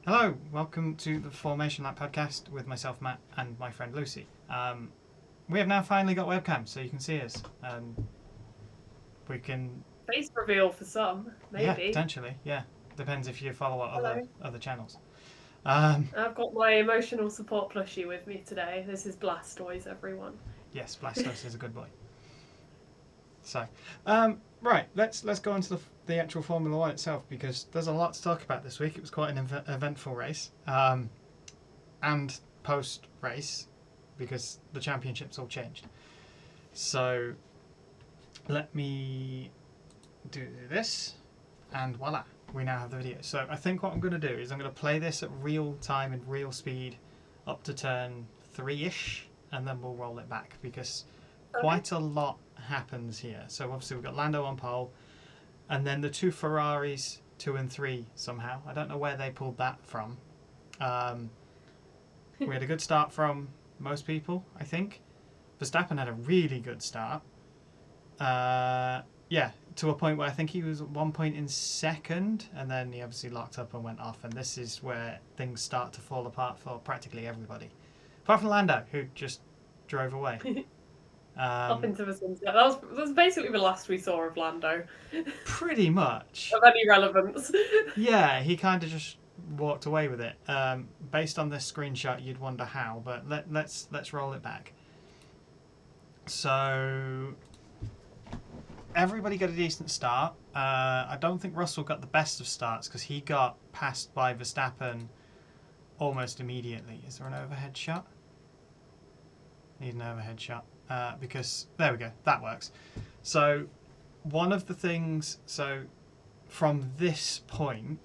Hello, welcome to the Formation Lab podcast with myself, Matt, and my friend Lucy. We have now finally got webcams, so you can see us. We can, Face reveal for some, yeah, maybe. potentially, yeah. Depends if you follow our Hello. other channels. Um, I've got my emotional support plushie with me today. This is Blastoise, everyone. yes, Blastoise is a good boy. So, right, let's go into the actual Formula One itself because there's a lot to talk about this week. It was quite an eventful race, and post race because the championships all changed. So let me do this, and voila, we now have the video. So I think what I'm going to do is I'm going to play this at real time and real speed up to turn 3-ish, and then we'll roll it back because quite a lot happens here. So obviously we've got Lando on pole, and then the two Ferraris 2 and 3 somehow. I don't know where they pulled that from. We had a good start from most people, I think. Verstappen had a really good start. Yeah, to a point where I think he was at one point in second, and then he obviously locked up and went off. And this is where things start to fall apart for practically everybody, apart from Lando, who just drove away. Up into the sunset. That was basically the last we saw of Lando. Pretty much. Of any relevance. Yeah, he kind of just walked away with it. Based on this screenshot, you'd wonder how, but let's roll it back. So everybody got a decent start. I don't think Russell got the best of starts because he got passed by Verstappen almost immediately. Is there an overhead shot? Need an overhead shot because there we go. That works. So one of the things. So from this point,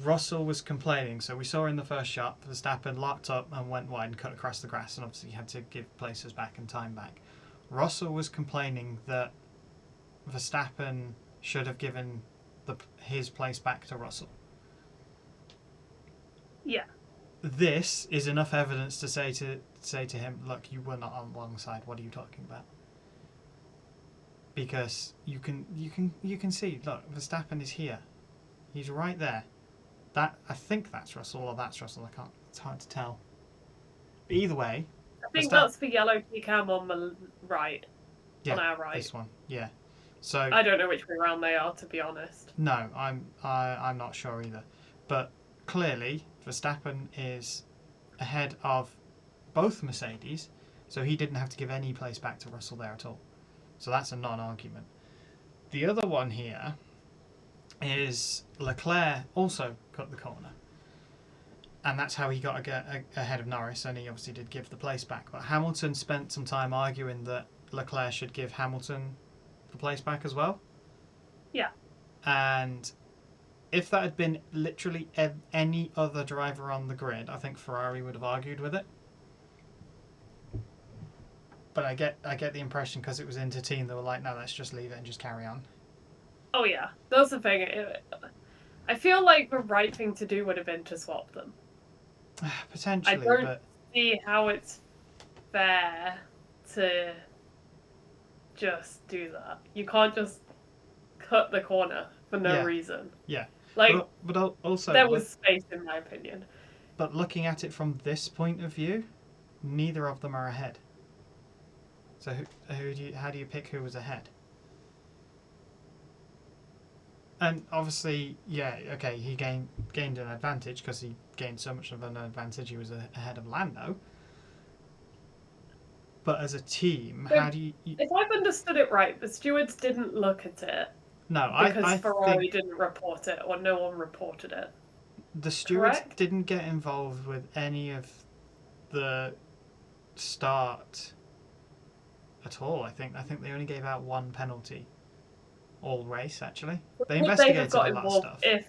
Russell was complaining. So we saw in the first shot, Verstappen locked up and went wide and cut across the grass, and obviously had to give places back and time back. Russell was complaining that Verstappen should have given his place back to Russell. Yeah. This is enough evidence to say to him, look, you were not on the wrong side. What are you talking about? Because you can see, look, Verstappen is here. He's right there. That I think that's Russell or that's Russell. I can't. It's hard to tell. But either way, I think that's the yellow cam on the right. Yeah, on our right. This one. Yeah. So I don't know which way around they are, to be honest. No, I'm not sure either. But clearly, Verstappen is ahead of both Mercedes, so he didn't have to give any place back to Russell there at all. So that's a non-argument. The other one here is Leclerc also cut the corner. And that's how he got ahead of Norris, and he obviously did give the place back. But Hamilton spent some time arguing that Leclerc should give Hamilton the place back as well. Yeah. And if that had been literally any other driver on the grid, I think Ferrari would have argued with it. But I get the impression because it was inter-team, they were like, no, let's just leave it and just carry on. Oh yeah, that's the thing. I feel like the right thing to do would have been to swap them. Potentially, I don't see how it's fair to just do that. You can't just cut the corner for no reason. Yeah. Like, but also there was space, in my opinion. But looking at it from this point of view, neither of them are ahead. So how do you pick who was ahead? And obviously, yeah, okay, he gained an advantage because he gained so much of an advantage. He was ahead of Lando. But as a team, So, how do you? If I've understood it right, the stewards didn't look at it. No, because Ferrari didn't report it, or no one reported it. The stewards didn't get involved with any of the start at all. I think they only gave out one penalty all race. Actually, they investigated a lot of stuff.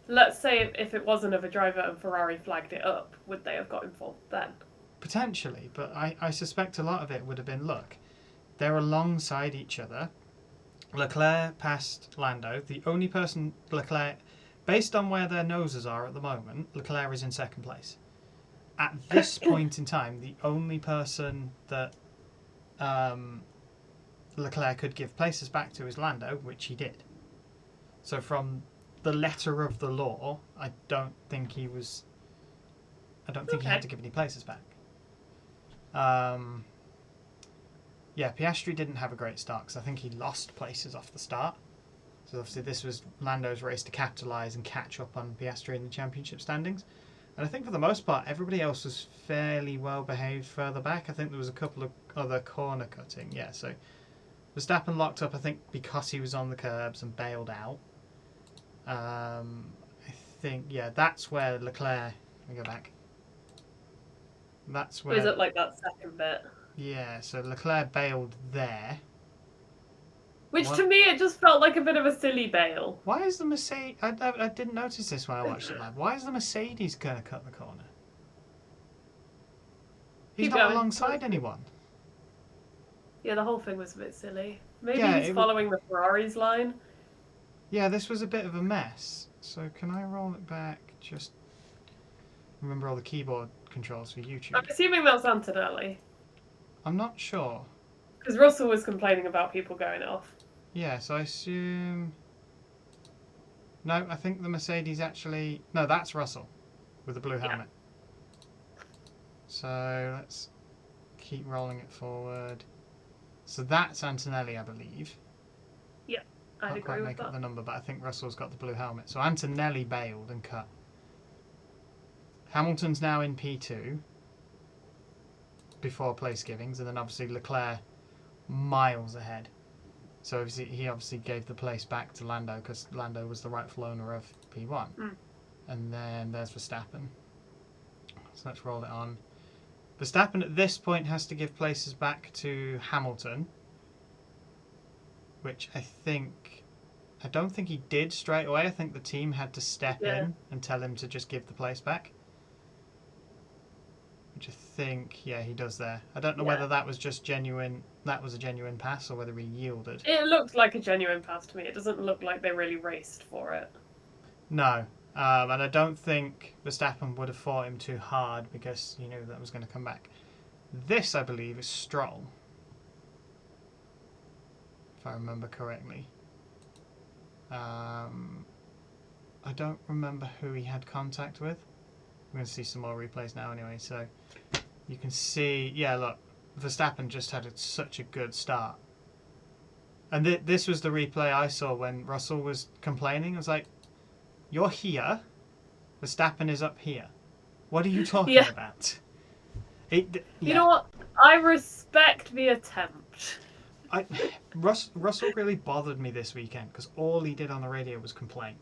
Let's say if it was another driver and Ferrari flagged it up, would they have got involved then? Potentially, but I suspect a lot of it would have been, look, they're alongside each other. Leclerc passed Lando. The only person Leclerc, based on where their noses are at the moment, Leclerc is in second place. At this point in time, the only person that Leclerc could give places back to is Lando, which he did. So from the letter of the law, I don't think he was. I don't think he had to give any places back. Yeah, Piastri didn't have a great start because I think he lost places off the start. So obviously this was Lando's race to capitalise and catch up on Piastri in the championship standings. And I think for the most part, everybody else was fairly well behaved further back. I think there was a couple of other corner cutting. Yeah, so Verstappen locked up, I think, because he was on the curbs and bailed out. I think, yeah, that's where Leclerc... Let me go back. That's where... Is it like that second bit? Yeah, so Leclerc bailed there. Which to me, it just felt like a bit of a silly bail. Why is the Mercedes... I didn't notice this when I watched it live. Why is the Mercedes going to cut the corner? He's not alongside anyone. Yeah, the whole thing was a bit silly. Maybe he's following the Ferrari's line. Yeah, this was a bit of a mess. So can I roll it back? Just remember all the keyboard controls for YouTube. I'm assuming that was Antonelli. I'm not sure. Because Russell was complaining about people going off. Yeah, so I assume... No, I think the Mercedes actually... No, that's Russell with the blue helmet. Yeah. So let's keep rolling it forward. So that's Antonelli, I believe. Yeah, I'd agree with that. Can't quite make up the number, but I think Russell's got the blue helmet. So Antonelli bailed and cut. Hamilton's now in P2 before place givings, and then obviously Leclerc miles ahead. So he obviously gave the place back to Lando because Lando was the rightful owner of P1. And then there's Verstappen. So let's roll it on. Verstappen at this point has to give places back to Hamilton, which I don't think he did straight away. I think the team had to step in and tell him to just give the place back. Which I think, he does there. I don't know whether that was just genuine. That was a genuine pass, or whether he yielded. It looked like a genuine pass to me. It doesn't look like they really raced for it. No, and I don't think Verstappen would have fought him too hard because he knew that was going to come back. This, I believe, is Stroll, if I remember correctly. I don't remember who he had contact with. We're going to see some more replays now anyway, so you can see, look, Verstappen just had such a good start. And this was the replay I saw when Russell was complaining. I was like, you're here, Verstappen is up here. What are you talking about? You know what? I respect the attempt. Russell really bothered me this weekend because all he did on the radio was complain.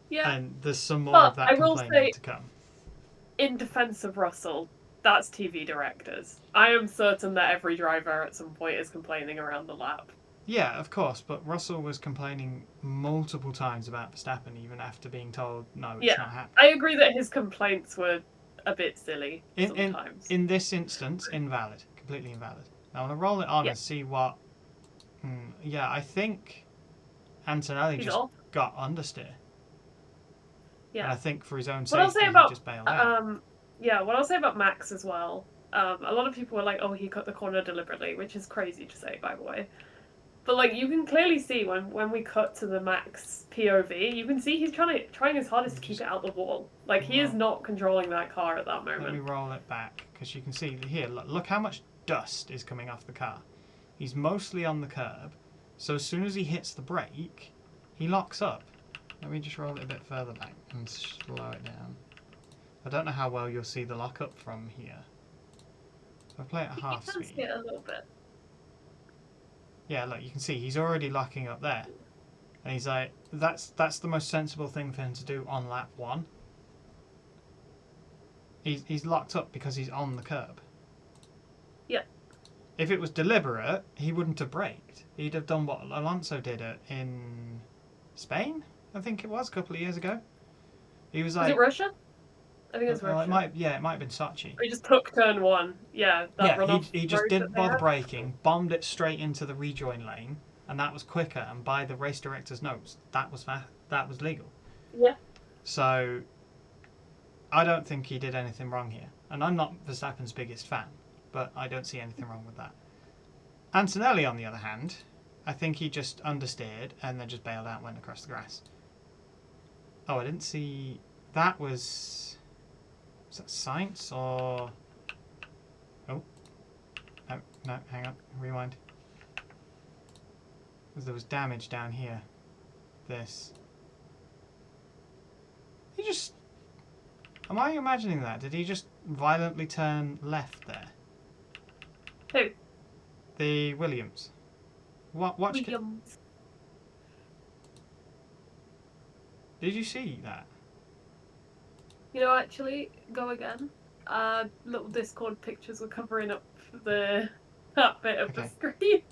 Yeah. And there's some more of that complaining to come. In defense of Russell, that's TV directors. I am certain that every driver at some point is complaining around the lap. Yeah, of course, but Russell was complaining multiple times about Verstappen even after being told, no, it's not happening. I agree that his complaints were a bit silly sometimes. In this instance, invalid. Completely invalid. Now I'm going to roll it on and see what... I think Antonelli got understeer. Yeah. And I think for his own safety, he just bailed out. What I'll say about Max as well. A lot of people were like, oh, he cut the corner deliberately, which is crazy to say, by the way. But you can clearly see when we cut to the Max POV, you can see he's trying his hardest to keep it out the wall. He is not controlling that car at that moment. Let me roll it back, because you can see here, look how much dust is coming off the car. He's mostly on the curb, so as soon as he hits the brake, he locks up. Let me just roll it a bit further back and slow it down. I don't know how well you'll see the lockup from here. So I'll play it at half speed. You can see it a little bit. Yeah, look, you can see he's already locking up there. And he's like, that's the most sensible thing for him to do on lap 1. He's locked up because he's on the curb. Yeah. If it was deliberate, he wouldn't have braked. He'd have done what Alonso did in Spain, I think it was, a couple of years ago. He was like... Was it Russia? I think it was Russia. It might have been Sochi. He just took turn 1. Yeah, he just didn't bother braking, bombed it straight into the rejoin lane, and that was quicker. And by the race director's notes, that was legal. Yeah. So, I don't think he did anything wrong here. And I'm not Verstappen's biggest fan, but I don't see anything wrong with that. Antonelli, on the other hand, I think he just understeered and then just bailed out and went across the grass. Oh, I didn't see... That was... Was that science or... Oh. No, no, hang on. Rewind. Because there was damage down here. This. He just... Am I imagining that? Did he just violently turn left there? Who? The Williams. Watch. Williams. Did you see that? You know, actually, go again. Little Discord pictures were covering up that bit of the Okay. screen.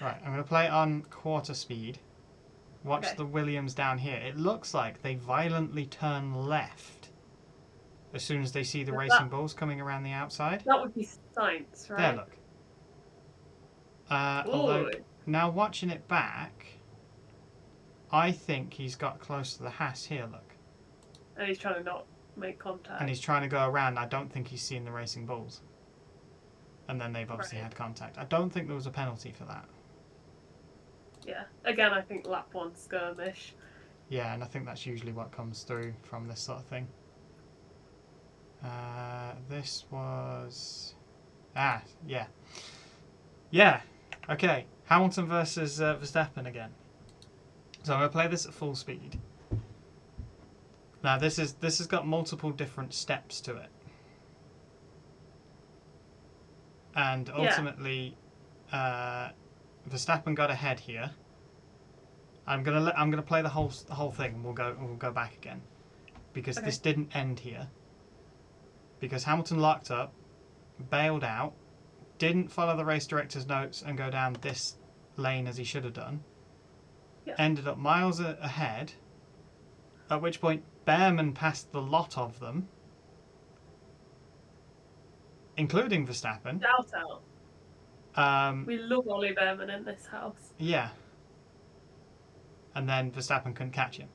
Right, I'm going to play it on quarter speed. Watch Okay. the Williams down here. It looks like they violently turn left as soon as they see the Is racing that- bulls coming around the outside. That would be science, There, right? look. Although, Ooh. now watching it back, I think he's got close to the Haas here, look. And he's trying to not make contact. And he's trying to go around. I don't think he's seeing the racing bulls. And then they've obviously Right. had contact. I don't think there was a penalty for that. Yeah. Again, I think lap one skirmish. Yeah, and I think that's usually what comes through from this sort of thing. This was... Ah, yeah. Yeah, okay. Hamilton versus Verstappen again. So I'm going to play this at full speed. Now this has got multiple different steps to it. And ultimately, Verstappen got ahead here. I'm gonna play the whole thing, and we'll go back again, because Okay. this didn't end here. Because Hamilton locked up, bailed out, didn't follow the race director's notes and go down this lane as he should have done. Yeah. Ended up miles ahead. At which point, Behrman passed the lot of them, including Verstappen. Shout out. We love Ollie Behrman in this house. Yeah. And then Verstappen couldn't catch him.